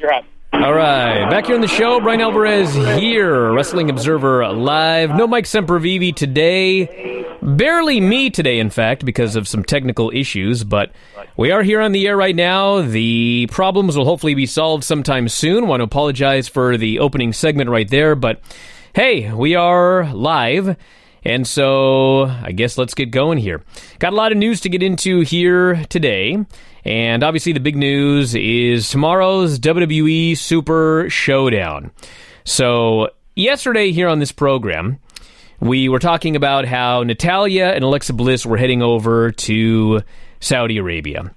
You're on. All right, back here on the show, Bryan Alvarez here, Wrestling Observer Live. No Mike Sempervive today. Barely me today, in fact, because of some technical issues, but we are here on the air right now. The problems will hopefully be solved sometime soon. Want to apologize for the opening segment right there, but hey, we are live, and so I guess let's get going here. Got a lot of news to get into here today. And obviously the big news is tomorrow's WWE Super Showdown. So yesterday here on this program, we were talking about how Natalya and Alexa Bliss were heading over to Saudi Arabia.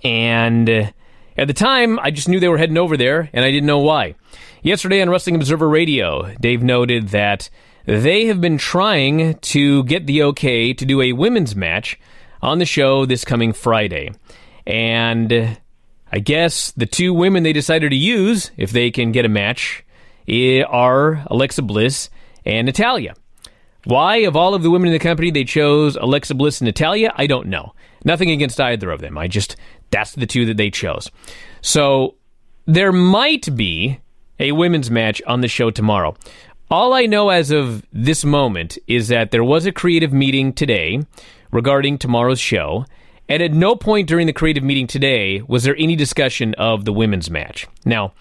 And at the time, I just knew they were heading over there, and I didn't know why. Yesterday on Wrestling Observer Radio, Dave noted that they have been trying to get the okay to do a women's match on the show this coming Friday. And I guess the two women they decided to use, if they can get a match, are Alexa Bliss and Natalya. Why, of all of the women in the company, they chose Alexa Bliss and Natalya, I don't know. Nothing against either of them. That's the two that they chose. So there might be a women's match on the show tomorrow. All I know as of this moment is that there was a creative meeting today regarding tomorrow's show. And at no point during the creative meeting today was there any discussion of the women's match. Now,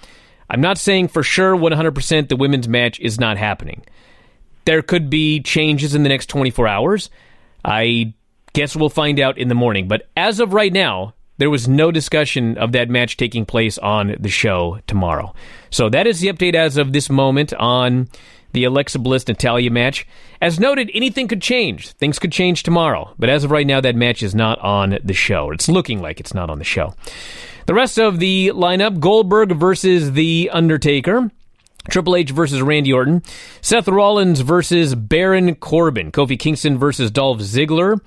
I'm not saying for sure 100% the women's match is not happening. There could be changes in the next 24 hours. I guess we'll find out in the morning. But as of right now, there was no discussion of that match taking place on the show tomorrow. So that is the update as of this moment on the Alexa Bliss-Natalya match. As noted, anything could change. Things could change tomorrow. But as of right now, that match is not on the show. It's looking like it's not on the show. The rest of the lineup, Goldberg versus The Undertaker. Triple H versus Randy Orton. Seth Rollins versus Baron Corbin. Kofi Kingston versus Dolph Ziggler.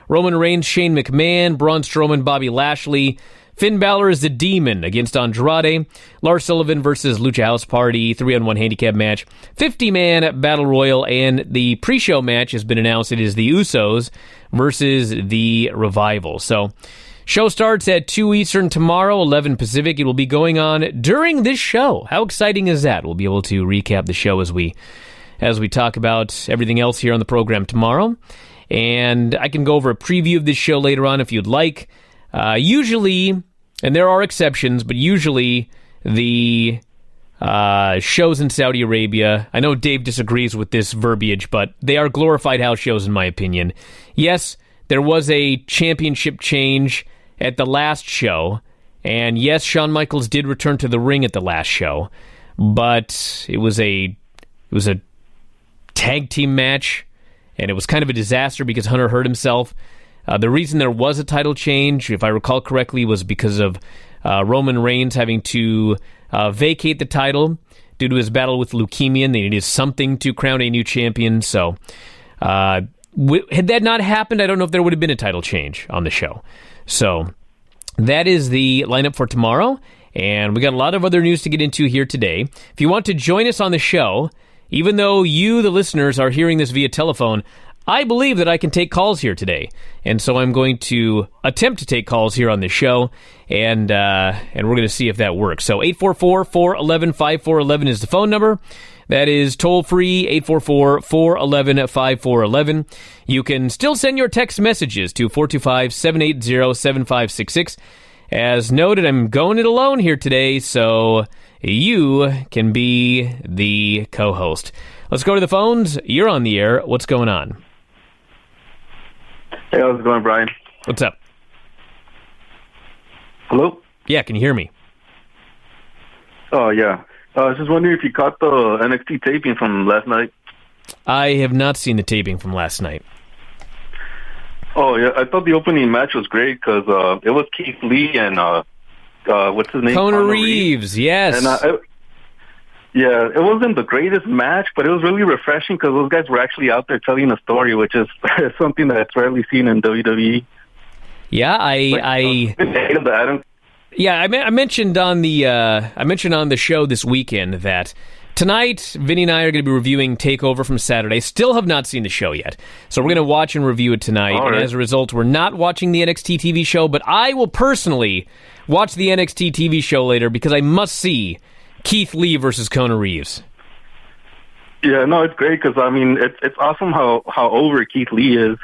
Roman Reigns, Shane McMahon. Braun Strowman, Bobby Lashley. Finn Balor is the Demon against Andrade. Lars Sullivan versus Lucha House Party, 3-on-1 handicap match. 50-man Battle Royal, and the pre-show match has been announced. It is the Usos versus the Revival. So, show starts at 2 Eastern tomorrow, 11 Pacific. It will be going on during this show. How exciting is that? We'll be able to recap the show as we talk about everything else here on the program tomorrow. And I can go over a preview of this show later on if you'd like. Usually, and there are exceptions, but usually the shows in Saudi Arabia, I know Dave disagrees with this verbiage, but they are glorified house shows in my opinion. Yes, there was a championship change at the last show, and yes, Shawn Michaels did return to the ring at the last show, but it was a tag team match, and it was kind of a disaster because Hunter hurt himself. The reason there was a title change, if I recall correctly, was because of Roman Reigns having to vacate the title due to his battle with leukemia, and they needed something to crown a new champion. So, had that not happened, I don't know if there would have been a title change on the show. So, that is the lineup for tomorrow, and we got a lot of other news to get into here today. If you want to join us on the show, even though you, the listeners, are hearing this via telephone, I believe that I can take calls here today, and so I'm going to attempt to take calls here on this show, and we're going to see if that works. So 844-411-5411 is the phone number. That is toll-free, 844-411-5411. You can still send your text messages to 425-780-7566. As noted, I'm going it alone here today, so you can be the co-host. Let's go to the phones. You're on the air. What's going on? Hey, how's it going, Brian? What's up? Hello? Yeah, can you hear me? Oh, yeah. I was just wondering if you caught the NXT taping from last night. I have not seen the taping from last night. Oh, yeah. I thought the opening match was great because it was Keith Lee and what's his name? Conor Reeves, yes. And yeah, it wasn't the greatest match, but it was really refreshing because those guys were actually out there telling a story, which is something that's rarely seen in WWE. Yeah, I mentioned on the show this weekend that tonight Vinny and I are going to be reviewing TakeOver from Saturday. Still have not seen the show yet, so we're going to watch and review it tonight. All right. And as a result, we're not watching the NXT TV show, but I will personally watch the NXT TV show later because I must see Keith Lee versus Kona Reeves. Yeah, no, it's great because, I mean, it's awesome how over Keith Lee is.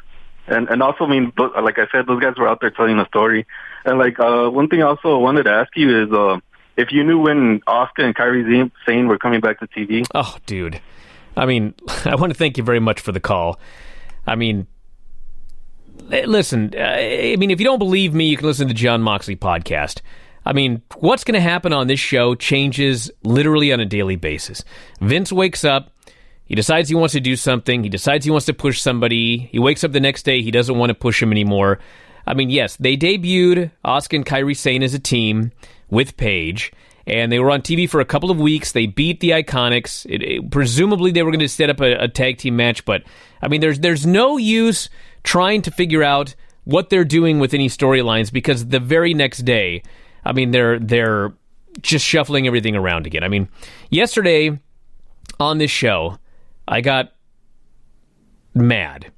And also, I mean, like I said, those guys were out there telling a story. And, like, one thing I also wanted to ask you is if you knew when Asuka and Kairi Sane were coming back to TV. Oh, dude. I mean, I want to thank you very much for the call. I mean, listen, if you don't believe me, you can listen to the John Moxley podcast. I mean, what's going to happen on this show changes literally on a daily basis. Vince wakes up. He decides he wants to do something. He decides he wants to push somebody. He wakes up the next day. He doesn't want to push him anymore. I mean, yes, they debuted Asuka and Kairi Sane as a team with Paige, and they were on TV for a couple of weeks. They beat the Iconics. Presumably, they were going to set up a tag team match, but, I mean, there's no use trying to figure out what they're doing with any storylines because the very next day, I mean, they're just shuffling everything around again. I mean, yesterday on this show, I got mad.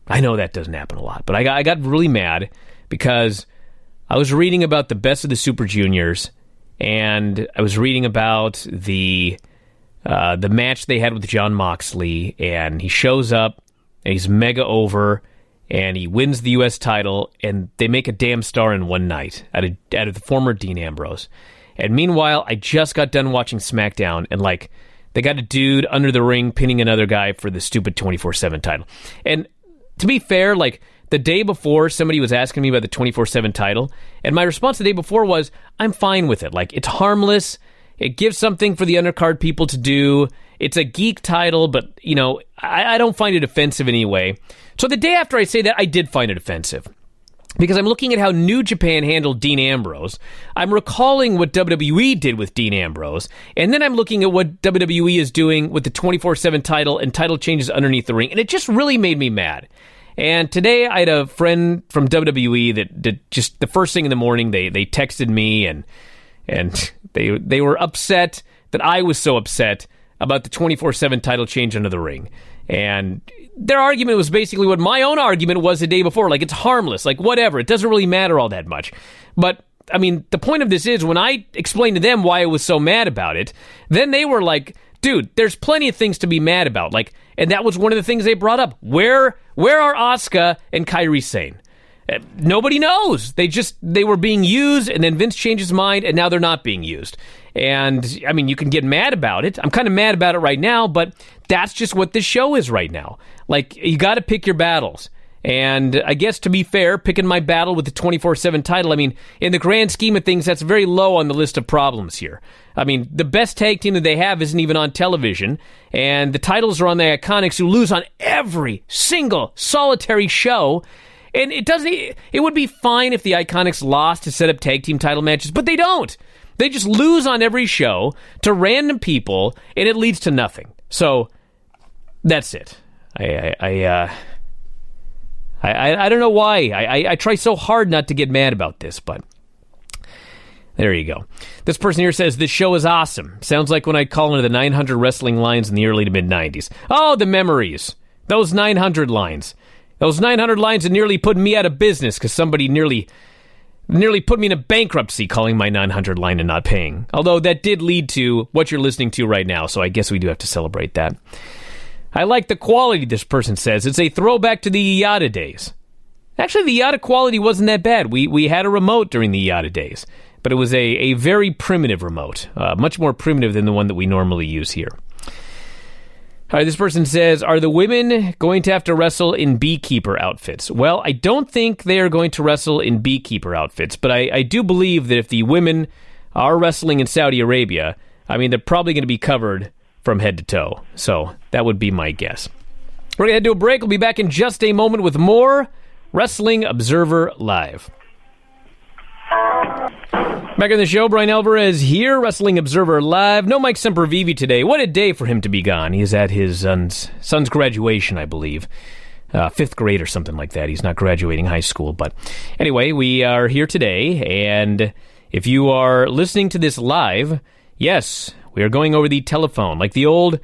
I know that doesn't happen a lot, but I got really mad because I was reading about the Best of the Super Juniors, and I was reading about the match they had with Jon Moxley, and he shows up, and he's mega over, and he wins the U.S. title, and they make a damn star in one night out of the former Dean Ambrose. And meanwhile, I just got done watching SmackDown, and, like, they got a dude under the ring pinning another guy for the stupid 24/7 title. And to be fair, like, the day before, somebody was asking me about the 24/7 title, and my response the day before was, I'm fine with it. Like, it's harmless. It gives something for the undercard people to do. It's a geek title, but, you know, I don't find it offensive anyway. So the day after I say that, I did find it offensive. Because I'm looking at how New Japan handled Dean Ambrose. I'm recalling what WWE did with Dean Ambrose. And then I'm looking at what WWE is doing with the 24/7 title and title changes underneath the ring. And it just really made me mad. And today I had a friend from WWE that just the first thing in the morning, they texted me and they were upset that I was so upset about the 24/7 title change under the ring. And their argument was basically what my own argument was the day before. Like, it's harmless. Like, whatever. It doesn't really matter all that much. But, I mean, the point of this is when I explained to them why I was so mad about it, then they were like, dude, there's plenty of things to be mad about. Like, and that was one of the things they brought up. Where are Asuka and Kairi Sane? Nobody knows. They were being used, and then Vince changed his mind, and now they're not being used. And, I mean, you can get mad about it. I'm kind of mad about it right now, but that's just what this show is right now. Like, you got to pick your battles. And I guess, to be fair, picking my battle with the 24/7 title, I mean, in the grand scheme of things, that's very low on the list of problems here. I mean, the best tag team that they have isn't even on television, and the titles are on the Iconics, who lose on every single solitary show. And it would be fine if the Iconics lost to set up tag team title matches, but they don't. They just lose on every show to random people, and it leads to nothing. So that's it. I don't know why. I try so hard not to get mad about this, but there you go. This person here says, this show is awesome. Sounds like when I call into the 900 wrestling lines in the early to mid-90s. Oh, the memories. Those 900 lines. Those 900 lines that nearly put me out of business because somebody nearly put me in a bankruptcy calling my 900 line and not paying. Although that did lead to what you're listening to right now, so I guess we do have to celebrate that. I like the quality, this person says. It's a throwback to the Iata days. Actually, the Iata quality wasn't that bad. We had a remote during the Iata days, but it was a very primitive remote, much more primitive than the one that we normally use here. All right, this person says, are the women going to have to wrestle in beekeeper outfits? Well, I don't think they are going to wrestle in beekeeper outfits, but I do believe that if the women are wrestling in Saudi Arabia, I mean, they're probably going to be covered from head to toe. So that would be my guess. We're going to head to a break. We'll be back in just a moment with more Wrestling Observer Live. Back on the show, Bryan Alvarez here, Wrestling Observer Live. No Mike Sempervive today. What a day for him to be gone. He's at his son's graduation, I believe. 5th grade or something like that. He's not graduating high school. But anyway, we are here today, and if you are listening to this live, yes, we are going over the telephone, like the old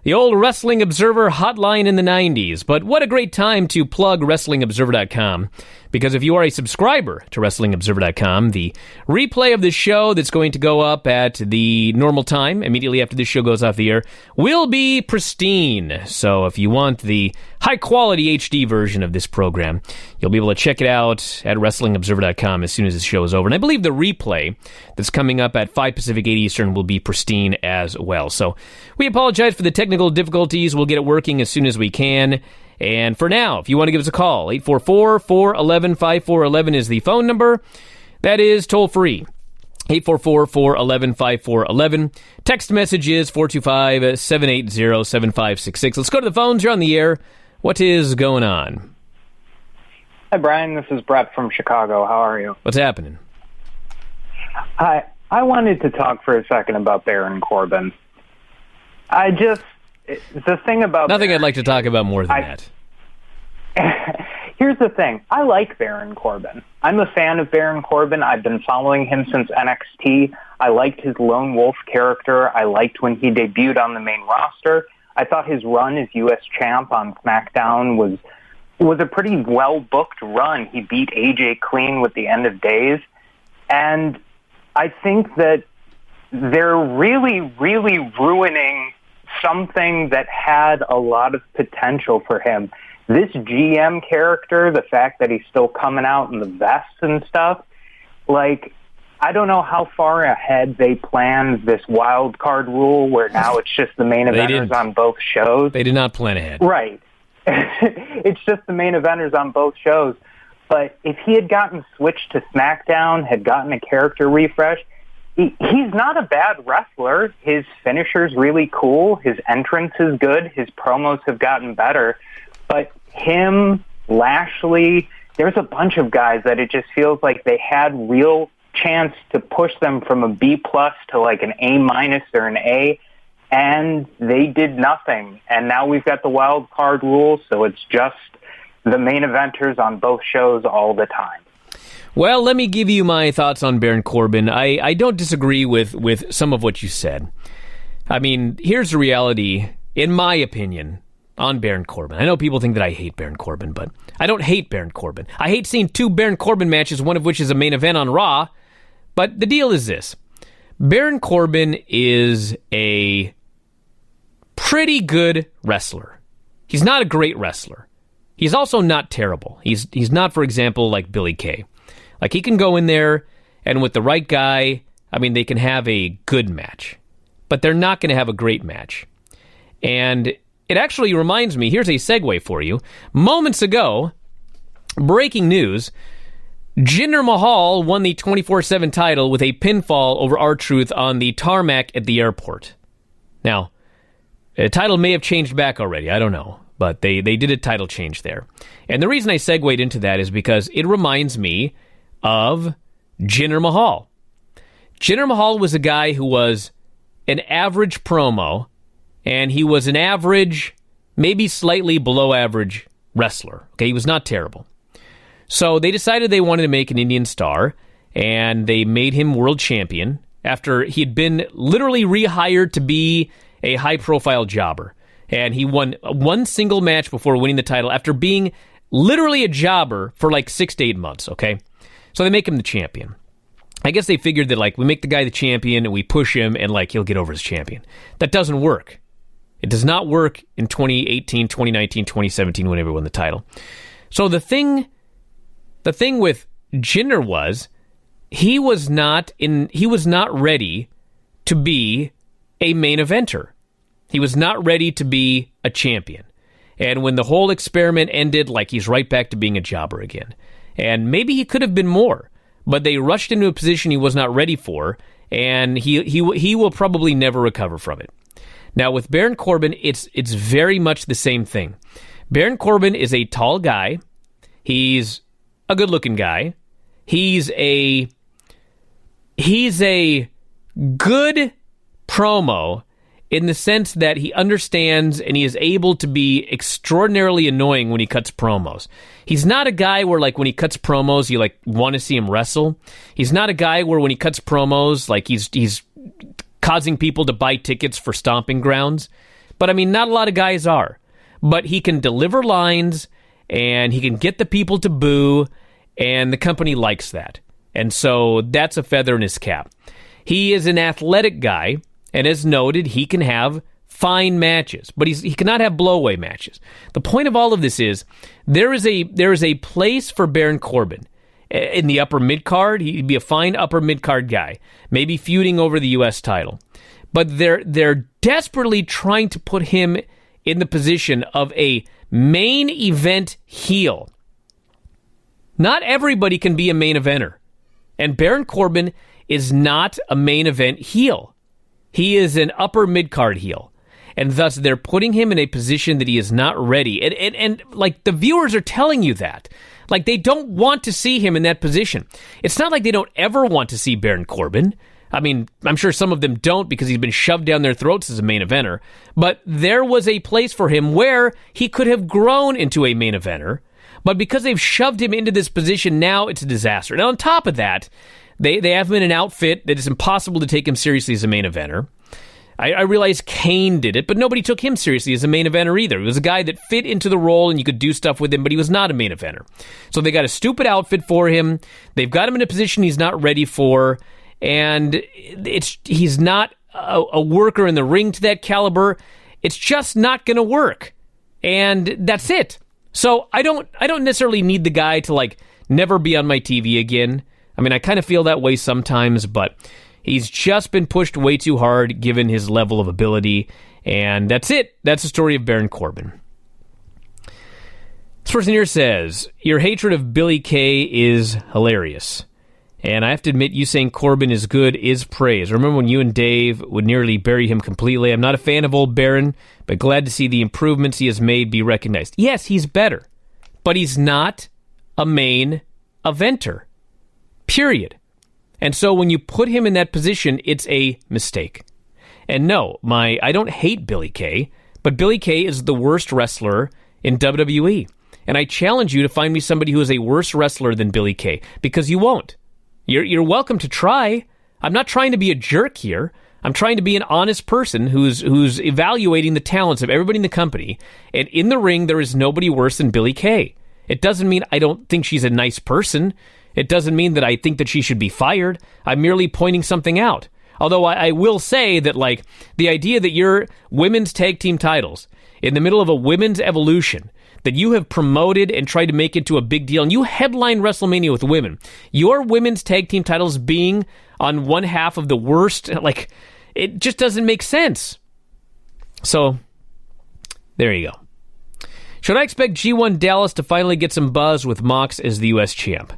The old Wrestling Observer hotline in the 90s. But what a great time to plug WrestlingObserver.com. Because if you are a subscriber to WrestlingObserver.com, the replay of this show that's going to go up at the normal time, immediately after this show goes off the air, will be pristine. So if you want the high-quality HD version of this program, you'll be able to check it out at WrestlingObserver.com as soon as this show is over. And I believe the replay that's coming up at 5 Pacific, 8 Eastern will be pristine as well. So we apologize for the technical difficulties. We'll get it working as soon as we can. And for now, if you want to give us a call, 844-411-5411 is the phone number. That is toll free. 844-411-5411. Text message is 425-780-7566. Let's go to the phones. You're on the air. What is going on? Hi, Brian. This is Brett from Chicago. How are you? What's happening? Hi. I wanted to talk for a second about Baron Corbin. The thing about nothing I'd like to talk about more than that. Here's the thing. I like Baron Corbin. I'm a fan of Baron Corbin. I've been following him since NXT. I liked his lone wolf character. I liked when he debuted on the main roster. I thought his run as U.S. champ on SmackDown was a pretty well-booked run. He beat AJ clean with the end of days. And I think that they're really, really ruining something that had a lot of potential for him. This GM character, the fact that he's still coming out in the vest and stuff, I don't know how far ahead they planned this wild card rule where now it's just the main eventers on both shows. They did not plan ahead. Right. It's just the main eventers on both shows. But if he had gotten switched to SmackDown, had gotten a character refresh, he's not a bad wrestler. His finisher's really cool. His entrance is good. His promos have gotten better. But him, Lashley, there's a bunch of guys that it just feels like they had real chance to push them from a B+ to an A- or an A, and they did nothing. And now we've got the wild card rule, so it's just the main eventers on both shows all the time. Well, let me give you my thoughts on Baron Corbin. I don't disagree with some of what you said. I mean, here's the reality, in my opinion, on Baron Corbin. I know people think that I hate Baron Corbin, but I don't hate Baron Corbin. I hate seeing 2 Baron Corbin matches, one of which is a main event on Raw. But the deal is this. Baron Corbin is a pretty good wrestler. He's not a great wrestler. He's also not terrible. He's not, for example, like Billy Kay. He can go in there, and with the right guy, they can have a good match. But they're not going to have a great match. And it actually reminds me, here's a segue for you. Moments ago, breaking news, Jinder Mahal won the 24/7 title with a pinfall over R-Truth on the tarmac at the airport. Now, the title may have changed back already, I don't know. But they did a title change there. And the reason I segued into that is because it reminds me of Jinder Mahal. Jinder Mahal was a guy who was an average promo, and he was an average, maybe slightly below average wrestler. Okay, he was not terrible. So they decided they wanted to make an Indian star, and they made him world champion after he had been literally rehired to be a high-profile jobber. And he won one single match before winning the title after being literally a jobber for 6 to 8 months, okay? So they make him the champion. I guess they figured that, we make the guy the champion and we push him and, he'll get over as champion. That doesn't work. It does not work in 2018, 2019, 2017 when everyone won the title. So the thing with Jinder was he was not ready to be a main eventer. He was not ready to be a champion. And when the whole experiment ended, he's right back to being a jobber again. And maybe he could have been more, but they rushed into a position he was not ready for, and he will probably never recover from it. Now, with Baron Corbin, it's very much the same thing. Baron Corbin is a tall guy. He's a good-looking guy. He's a good promo in the sense that he understands and he is able to be extraordinarily annoying when he cuts promos. He's not a guy where, when he cuts promos, you, want to see him wrestle. He's not a guy where when he cuts promos, he's causing people to buy tickets for stomping grounds. but I mean, not a lot of guys are. But he can deliver lines, and he can get the people to boo, and the company likes that. And so that's a feather in his cap. He is an athletic guy, and as noted, he can have fine matches, but he cannot have blowaway matches. The point of all of this is there is a place for Baron Corbin in the upper mid-card. He'd be a fine upper mid-card guy, maybe feuding over the U.S. title. But they're desperately trying to put him in the position of a main event heel. Not everybody can be a main eventer. And Baron Corbin is not a main event heel. He is an upper mid-card heel. And thus, they're putting him in a position that he is not ready. And like, the viewers are telling you that. Like, they don't want to see him in that position. It's not like they don't ever want to see Baron Corbin. I mean, I'm sure some of them don't because he's been shoved down their throats as a main eventer. But there was a place for him where he could have grown into a main eventer. But because they've shoved him into this position, now it's a disaster. Now, on top of that, they have him in an outfit that is impossible to take him seriously as a main eventer. I realize Kane did it, but nobody took him seriously as a main eventer either. He was a guy that fit into the role and you could do stuff with him, but he was not a main eventer. So they got a stupid outfit for him. They've got him in a position he's not ready for, and he's not a worker in the ring to that caliber. It's just not going to work, and that's it. So I don't necessarily need the guy to like never be on my TV again. I mean, I kind of feel that way sometimes, but he's just been pushed way too hard given his level of ability, and that's it. That's the story of Baron Corbin. This person here says, your hatred of Billy Kay is hilarious. And I have to admit, you saying Corbin is good is praise. Remember when you and Dave would nearly bury him completely? I'm not a fan of old Baron, but glad to see the improvements he has made be recognized. Yes, he's better, but he's not a main eventer. Period. And so when you put him in that position, it's a mistake. And no, I don't hate Billy Kay, but Billy Kay is the worst wrestler in WWE. And I challenge you to find me somebody who is a worse wrestler than Billy Kay, because you won't. You're welcome to try. I'm not trying to be a jerk here. I'm trying to be an honest person who's evaluating the talents of everybody in the company. And in the ring, there is nobody worse than Billy Kay. It doesn't mean I don't think she's a nice person. It doesn't mean that I think that she should be fired. I'm merely pointing something out. Although I will say that, like, the idea that your women's tag team titles in the middle of a women's evolution that you have promoted and tried to make into a big deal, and you headline WrestleMania with women, your women's tag team titles being on one half of the worst, like, it just doesn't make sense. So, there you go. Should I expect G1 Dallas to finally get some buzz with Mox as the U.S. champ?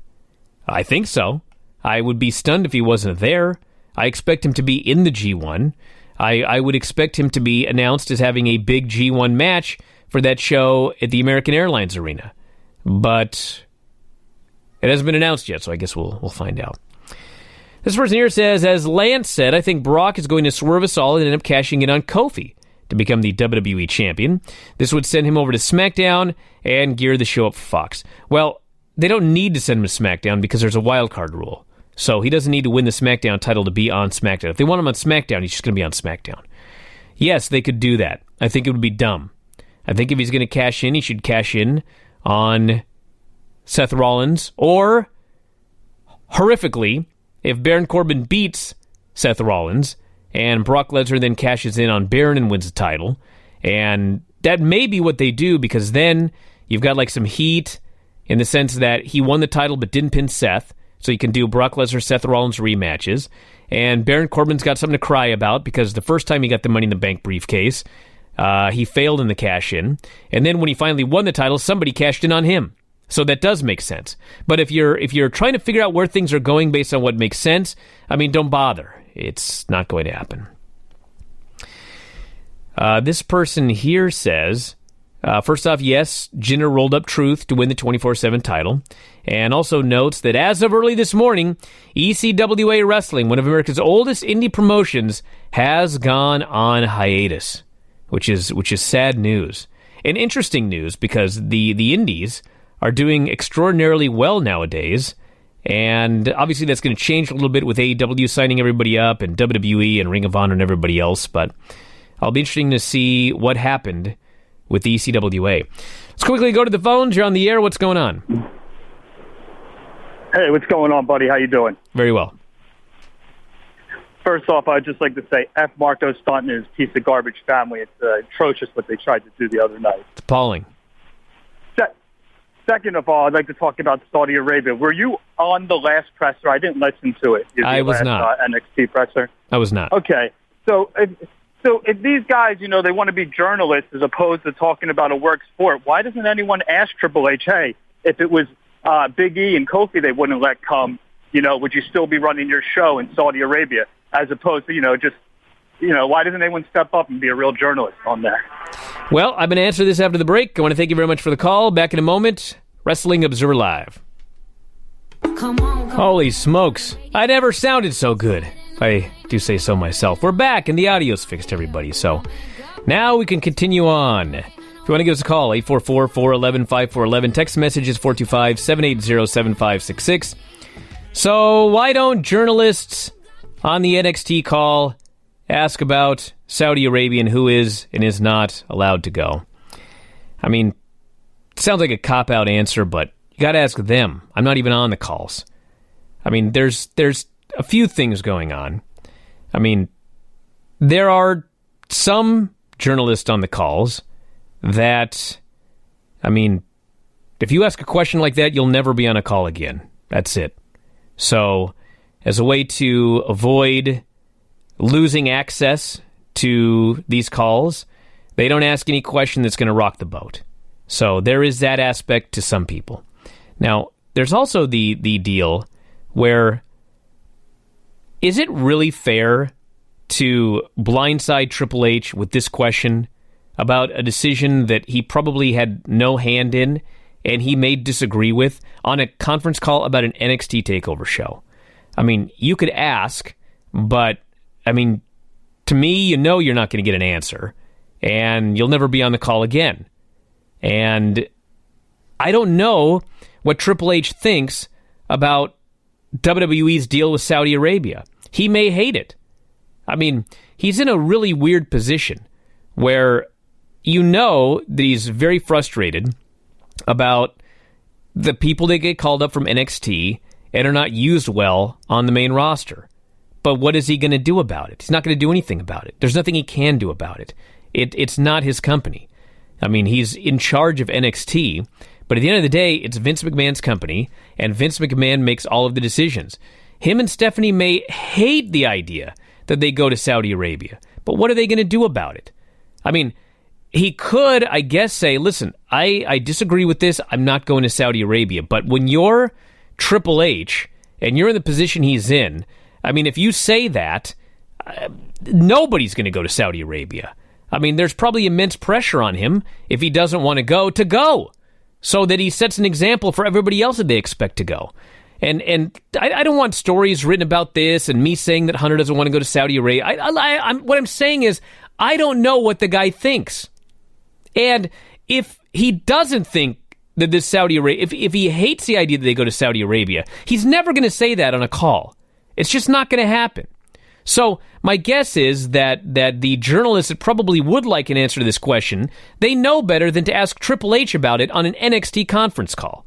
I think so. I would be stunned if he wasn't there. I expect him to be in the G1. I would expect him to be announced as having a big G1 match for that show at the American Airlines Arena. But it hasn't been announced yet, so I guess we'll find out. This person here says, as Lance said, I think Brock is going to swerve us all and end up cashing in on Kofi to become the WWE champion. This would send him over to SmackDown and gear the show up for Fox. Well, they don't need to send him to SmackDown because there's a wild card rule. So he doesn't need to win the SmackDown title to be on SmackDown. If they want him on SmackDown, he's just going to be on SmackDown. Yes, they could do that. I think it would be dumb. I think if he's going to cash in, he should cash in on Seth Rollins. Or, horrifically, if Baron Corbin beats Seth Rollins and Brock Lesnar then cashes in on Baron and wins the title. And that may be what they do, because then you've got like some heat in the sense that he won the title but didn't pin Seth, so you can do Brock Lesnar, Seth Rollins rematches. And Baron Corbin's got something to cry about because the first time he got the Money in the Bank briefcase, he failed in the cash-in. And then when he finally won the title, somebody cashed in on him. So that does make sense. But if you're trying to figure out where things are going based on what makes sense, I mean, don't bother. It's not going to happen. This person here says, first off, yes, Jinder rolled up Truth to win the 24/7 title, and also notes that as of early this morning, ECWA Wrestling, one of America's oldest indie promotions, has gone on hiatus, which is sad news. And interesting news, because the indies are doing extraordinarily well nowadays, and obviously that's going to change a little bit with AEW signing everybody up, and WWE and Ring of Honor and everybody else, but I'll be interesting to see what happened with the ECWA. Let's quickly go to the phones. You're on the air. What's going on? Hey, what's going on, buddy? How you doing? Very well. First off, I'd just like to say F. Marco Stunt and his piece of garbage family. It's atrocious what they tried to do the other night. It's appalling. Second of all, I'd like to talk about Saudi Arabia. Were you on the last presser? I didn't listen to it. I was not. NXT presser? I was not. Okay. So if these guys, they want to be journalists as opposed to talking about a work sport, why doesn't anyone ask Triple H, hey, if it was Big E and Kofi they wouldn't let come, would you still be running your show in Saudi Arabia? As opposed to, why doesn't anyone step up and be a real journalist on there? Well, I'm going to answer this after the break. I want to thank you very much for the call. Back in a moment. Wrestling Observer Live. Come on. Holy smokes. I never sounded so good, if I do say so myself. We're back, and the audio's fixed, everybody. So now we can continue on. If you want to give us a call, 844-411-5411. Text message is 425-780-7566. So why don't journalists on the NXT call ask about Saudi Arabia and who is and is not allowed to go? I mean, it sounds like a cop-out answer, but you got to ask them. I'm not even on the calls. I mean, there's a few things going on. I mean, there are some journalists on the calls that, I mean, if you ask a question like that, you'll never be on a call again. That's it. So, as a way to avoid losing access to these calls, they don't ask any question that's going to rock the boat. So there is that aspect to some people. Now, there's also the deal where, is it really fair to blindside Triple H with this question about a decision that he probably had no hand in and he may disagree with on a conference call about an NXT TakeOver show? I mean, you could ask, but, I mean, to me, you're not going to get an answer, and you'll never be on the call again. And I don't know what Triple H thinks about WWE's deal with Saudi Arabia. He may hate it. I mean, he's in a really weird position where that he's very frustrated about the people that get called up from NXT and are not used well on the main roster. But what is he going to do about it? He's not going to do anything about it. There's nothing he can do about it. It's not his company. I mean, he's in charge of NXT, but at the end of the day, it's Vince McMahon's company, and Vince McMahon makes all of the decisions. Him and Stephanie may hate the idea that they go to Saudi Arabia, but what are they going to do about it? I mean, he could, I guess, say, listen, I disagree with this, I'm not going to Saudi Arabia, but when you're Triple H, and you're in the position he's in, I mean, if you say that, nobody's going to go to Saudi Arabia. I mean, there's probably immense pressure on him if he doesn't want to go, so that he sets an example for everybody else that they expect to go. And I don't want stories written about this and me saying that Hunter doesn't want to go to Saudi Arabia. What I'm saying is, I don't know what the guy thinks. And if he doesn't think that this Saudi Arabia, if he hates the idea that they go to Saudi Arabia, he's never going to say that on a call. It's just not going to happen. So my guess is that the journalists that probably would like an answer to this question, they know better than to ask Triple H about it on an NXT conference call.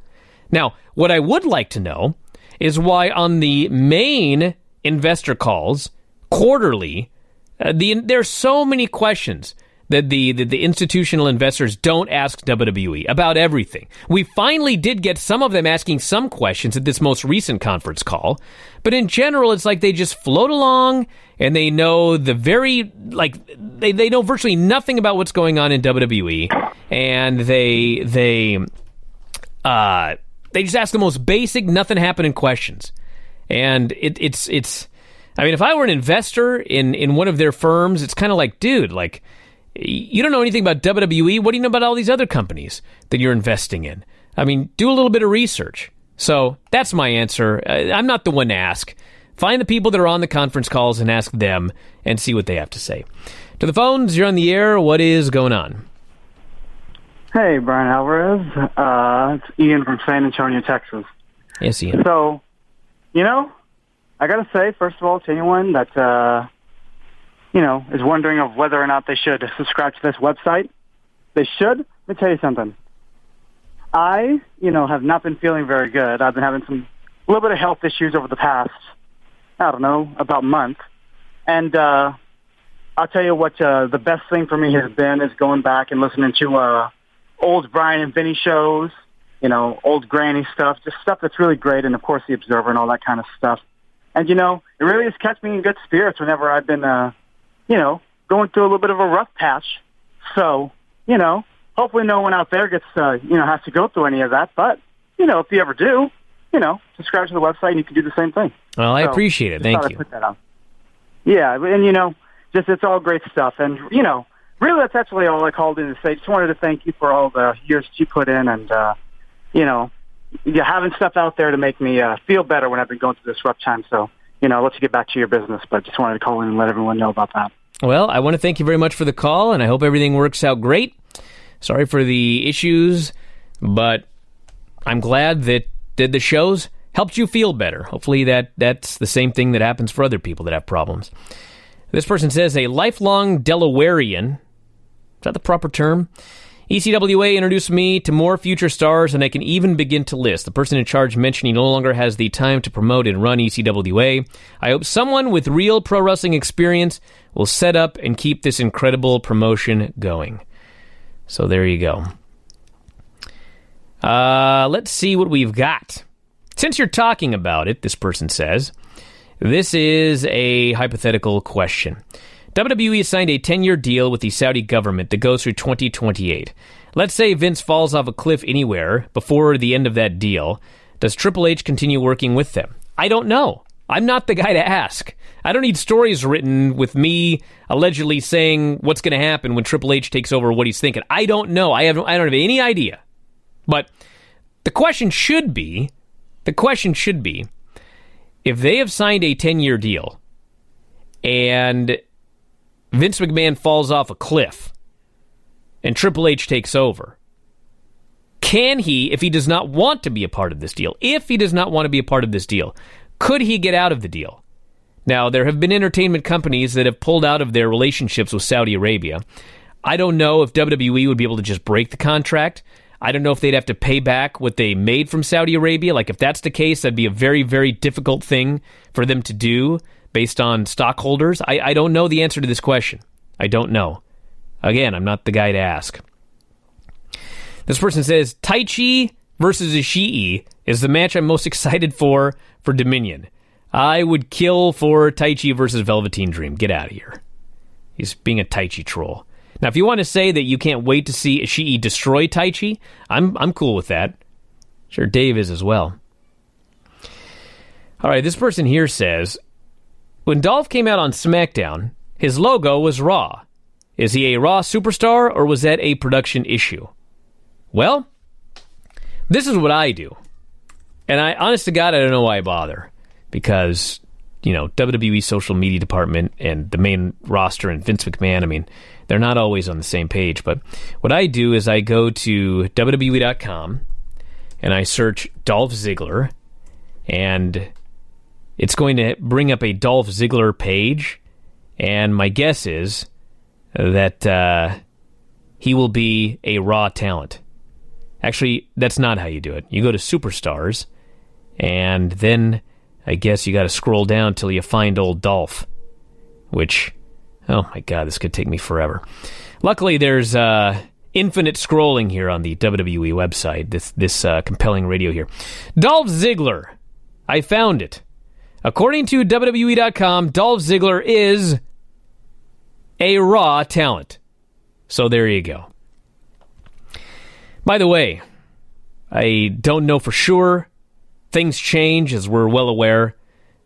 Now, what I would like to know is why on the main investor calls, quarterly, there are so many questions that the institutional investors don't ask WWE about everything. We finally did get some of them asking some questions at this most recent conference call, but in general, it's like they just float along and they know they know virtually nothing about what's going on in WWE, and they just ask the most basic, nothing happening questions. And it's I mean, if I were an investor in one of their firms, it's kind of like, dude, like, you don't know anything about WWE. What do you know about all these other companies that you're investing in? I mean, do a little bit of research. So that's my answer. I'm not the one to ask. Find the people that are on the conference calls and ask them and see what they have to say. To the phones, you're on the air. What is going on? Hey, Bryan Alvarez. It's Ian from San Antonio, Texas. Yes, Ian. So, I got to say, first of all, to anyone that is wondering of whether or not they should subscribe to this website, they should. Let me tell you something. I, have not been feeling very good. I've been having a little bit of health issues over the past, about month. And I'll tell you what the best thing for me has been is going back and listening to old Brian and Vinny shows, old granny stuff, just stuff that's really great, and, of course, The Observer and all that kind of stuff. And, it really has kept me in good spirits whenever I've been, going through a little bit of a rough patch. So, hopefully no one out there gets, has to go through any of that. But, if you ever do, subscribe to the website and you can do the same thing. Well, I appreciate it. Thank you. Put that on. Yeah, and, it's all great stuff. And, really that's actually all I called in to say. Just wanted to thank you for all the years that you put in and, having stuff out there to make me feel better when I've been going through this rough time. So, I'll let you get back to your business, but just wanted to call in and let everyone know about that. Well, I want to thank you very much for the call, and I hope everything works out great. Sorry for the issues, but I'm glad that the shows helped you feel better. Hopefully that's the same thing that happens for other people that have problems. This person says, a lifelong Delawarean, is that the proper term? ECWA introduced me to more future stars than I can even begin to list. The person in charge mentioned he no longer has the time to promote and run ECWA. I hope someone with real pro wrestling experience will set up and keep this incredible promotion going. So there you go. Let's see what we've got. Since you're talking about it, this person says, this is a hypothetical question. WWE signed a 10-year deal with the Saudi government that goes through 2028. Let's say Vince falls off a cliff anywhere before the end of that deal. Does Triple H continue working with them? I don't know. I'm not the guy to ask. I don't need stories written with me allegedly saying what's going to happen when Triple H takes over, what he's thinking. I don't know. I don't have any idea. But the question should be, if they have signed a 10-year deal and Vince McMahon falls off a cliff and Triple H takes over, can he, if he does not want to be a part of this deal, could he get out of the deal? Now, there have been entertainment companies that have pulled out of their relationships with Saudi Arabia. I don't know if WWE would be able to just break the contract. I don't know if they'd have to pay back what they made from Saudi Arabia. Like, if that's the case, that'd be a very, very difficult thing for them to do based on stockholders. I don't know the answer to this question. I don't know. Again, I'm not the guy to ask. This person says, Taichi versus Ishii is the match I'm most excited for Dominion. I would kill for Taichi versus Velveteen Dream. Get out of here. He's being a Taichi troll. Now, if you want to say that you can't wait to see Ishii destroy Taichi, I'm cool with that. Sure, Dave is as well. All right, this person here says, when Dolph came out on SmackDown, his logo was Raw. Is he a Raw superstar, or was that a production issue? Well, this is what I do. And honest to God, I don't know why I bother. Because, WWE social media department and the main roster and Vince McMahon, they're not always on the same page. But what I do is I go to WWE.com and I search Dolph Ziggler, and it's going to bring up a Dolph Ziggler page, and my guess is that he will be a Raw talent. Actually, that's not how you do it. You go to Superstars, and then I guess you got to scroll down till you find old Dolph, which, oh my God, this could take me forever. Luckily, there's infinite scrolling here on the WWE website, this compelling radio here. Dolph Ziggler. I found it. According to WWE.com, Dolph Ziggler is a Raw talent. So there you go. By the way, I don't know for sure. Things change, as we're well aware.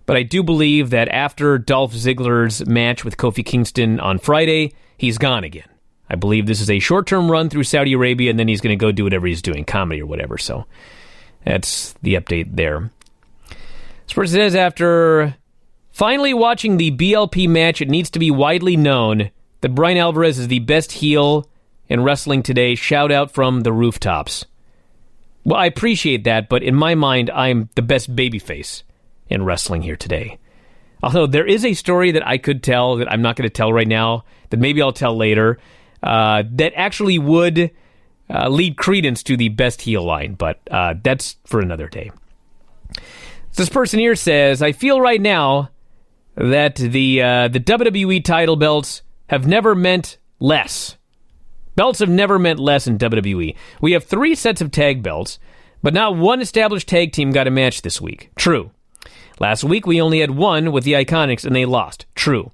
But I do believe that after Dolph Ziggler's match with Kofi Kingston on Friday, he's gone again. I believe this is a short-term run through Saudi Arabia, and then he's going to go do whatever he's doing, comedy or whatever. So that's the update there. This person says, after finally watching the BLP match, it needs to be widely known that Bryan Alvarez is the best heel in wrestling today. Shout out from the rooftops. Well, I appreciate that, but in my mind, I'm the best babyface in wrestling here today. Although there is a story that I could tell that I'm not going to tell right now, that maybe I'll tell later, that actually would lead credence to the best heel line, but that's for another day. This person here says, I feel right now that the WWE title belts have never meant less. Belts have never meant less in WWE. We have 3 sets of tag belts, but not one established tag team got a match this week. True. Last week we only had 1 with the Iconics and they lost. True.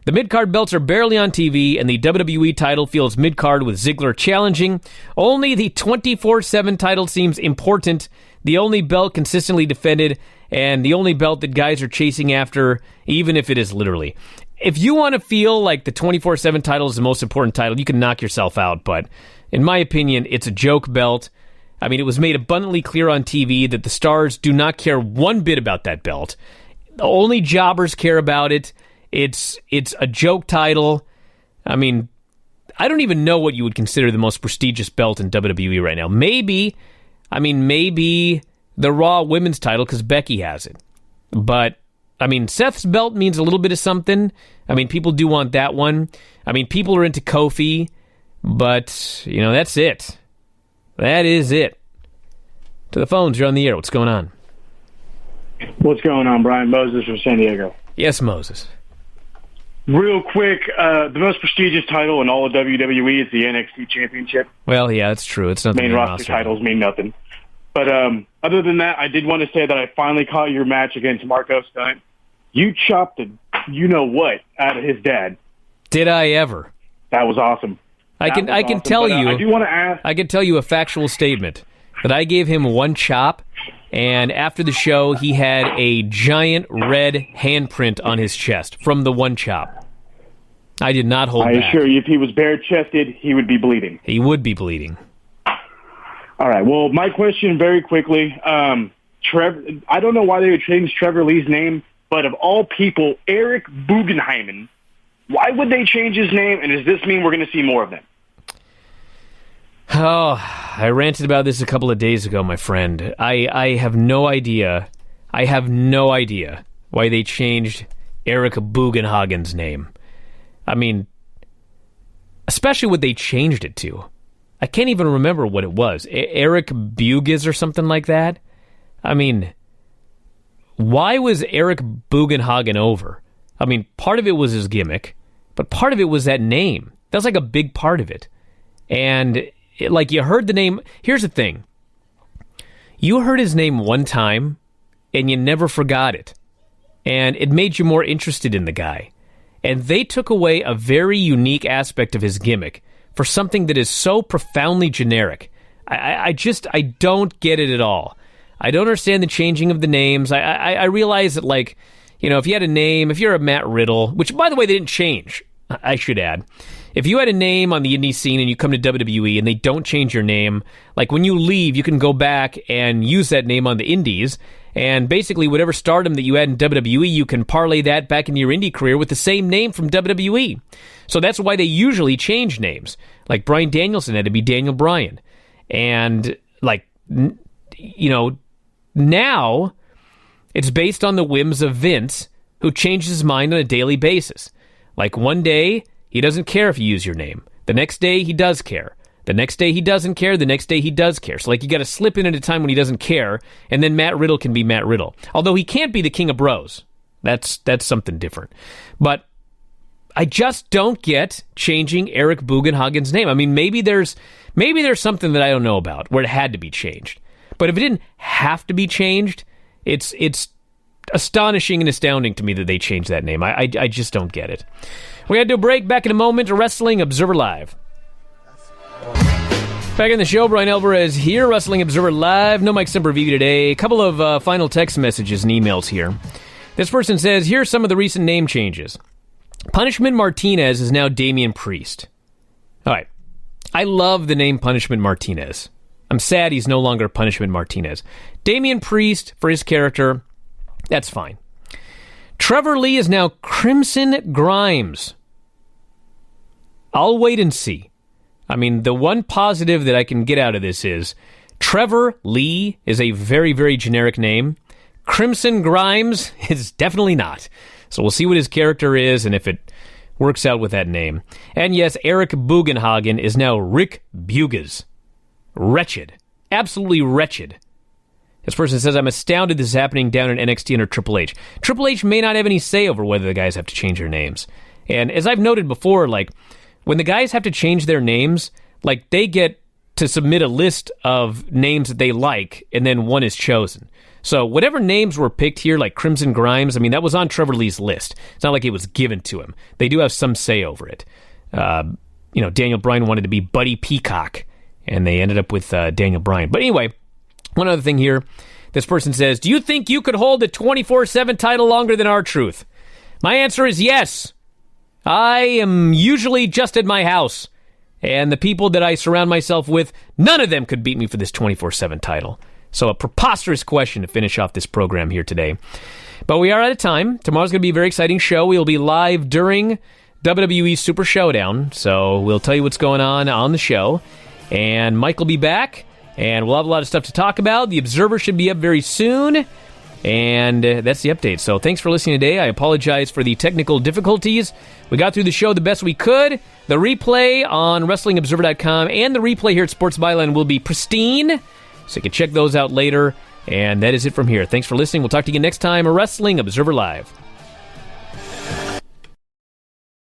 The mid-card belts are barely on TV, and the WWE title feels mid-card with Ziggler challenging. Only the 24/7 title seems important, the only belt consistently defended, and the only belt that guys are chasing after, even if it is literally. If you want to feel like the 24/7 title is the most important title, you can knock yourself out, but in my opinion, it's a joke belt. I mean, it was made abundantly clear on TV that the stars do not care one bit about that belt. Only jobbers care about it. It's a joke title. I mean, I don't even know what you would consider the most prestigious belt in WWE right now. Maybe the Raw Women's title because Becky has it. But, I mean, Seth's belt means a little bit of something. I mean, people do want that one. I mean, people are into Kofi. But, you know, that's it. That is it. To the phones, you're on the air. What's going on? What's going on, Brian? Moses from San Diego. Yes, Moses. Real quick, the most prestigious title in all of WWE is the NXT Championship. Well, yeah, that's true. It's not the main roster titles mean nothing. But other than that, I did want to say that I finally caught your match against Marco Stunt. You chopped the you-know-what out of his dad. Did I ever? That was awesome. I can tell you. I do want to ask. I can tell you a factual statement that I gave him one chop, and after the show, he had a giant red handprint on his chest from the one chop. I did not hold back. I assure you, if he was bare-chested, he would be bleeding. He would be bleeding. All right. Well, my question very quickly. Trevor, I don't know why they would change Trevor Lee's name, but of all people, Eric Bugenheimen, why would they change his name, and does this mean we're going to see more of them? Oh, I ranted about this a couple of days ago, my friend. I have no idea. I have no idea why they changed Eric Bugenhagen's name. I mean, especially what they changed it to. I can't even remember what it was. Eric Bugiz or something like that? I mean, why was Eric Bugenhagen over? I mean, part of it was his gimmick, but part of it was that name. That's like a big part of it. And, you heard the name. Here's the thing. You heard his name one time, and you never forgot it. And it made you more interested in the guy. And they took away a very unique aspect of his gimmick for something that is so profoundly generic. I don't get it at all. I don't understand the changing of the names. I realize that, if you had a name, if you're a Matt Riddle, which, by the way, they didn't change, I should add. If you had a name on the indie scene and you come to WWE and they don't change your name, when you leave, you can go back and use that name on the indies. And basically, whatever stardom that you had in WWE, you can parlay that back into your indie career with the same name from WWE. So that's why they usually change names. Like Bryan Danielson had to be Daniel Bryan. And, now it's based on the whims of Vince, who changes his mind on a daily basis. One day, he doesn't care if you use your name. The next day, he does care. The next day he doesn't care, the next day he does care. So you got to slip in at a time when he doesn't care, and then Matt Riddle can be Matt Riddle. Although he can't be the King of Bros. That's something different. But I just don't get changing Eric Bugenhagen's name. I mean, maybe there's something that I don't know about where it had to be changed. But if it didn't have to be changed, it's astonishing and astounding to me that they changed that name. I just don't get it. We got to do a break. Back in a moment. Wrestling Observer Live. Back in the show, Bryan Alvarez here, Wrestling Observer Live. No Mike Sempervive today. A couple of final text messages and emails here. This person says, here are some of the recent name changes. Punishment Martinez is now Damian Priest. All right. I love the name Punishment Martinez. I'm sad he's no longer Punishment Martinez. Damian Priest, for his character, that's fine. Trevor Lee is now Crimson Grimes. I'll wait and see. I mean, the one positive that I can get out of this is Trevor Lee is a very, very generic name. Crimson Grimes is definitely not. So we'll see what his character is and if it works out with that name. And yes, Eric Bugenhagen is now Rick Buges. Wretched. Absolutely wretched. This person says, I'm astounded this is happening down in NXT under Triple H. Triple H may not have any say over whether the guys have to change their names. And as I've noted before, like, when the guys have to change their names, like, they get to submit a list of names that they like, and then one is chosen. So whatever names were picked here, like Crimson Grimes, I mean, that was on Trevor Lee's list. It's not like it was given to him. They do have some say over it. Daniel Bryan wanted to be Buddy Peacock, and they ended up with Daniel Bryan. But anyway, one other thing here. This person says, do you think you could hold the 24/7 title longer than R-Truth? My answer is yes. I am usually just at my house, and the people that I surround myself with, none of them could beat me for this 24/7 title. So a preposterous question to finish off this program here today. But we are out of time. Tomorrow's going to be a very exciting show. We'll be live during WWE Super Showdown, so we'll tell you what's going on the show. And Mike will be back, and we'll have a lot of stuff to talk about. The Observer should be up very soon, and that's the update. So thanks for listening today. I apologize for the technical difficulties. We got through the show the best we could. The replay on WrestlingObserver.com and the replay here at Sports Byline will be pristine, so you can check those out later. And that is it from here. Thanks for listening. We'll talk to you next time. Wrestling Observer Live.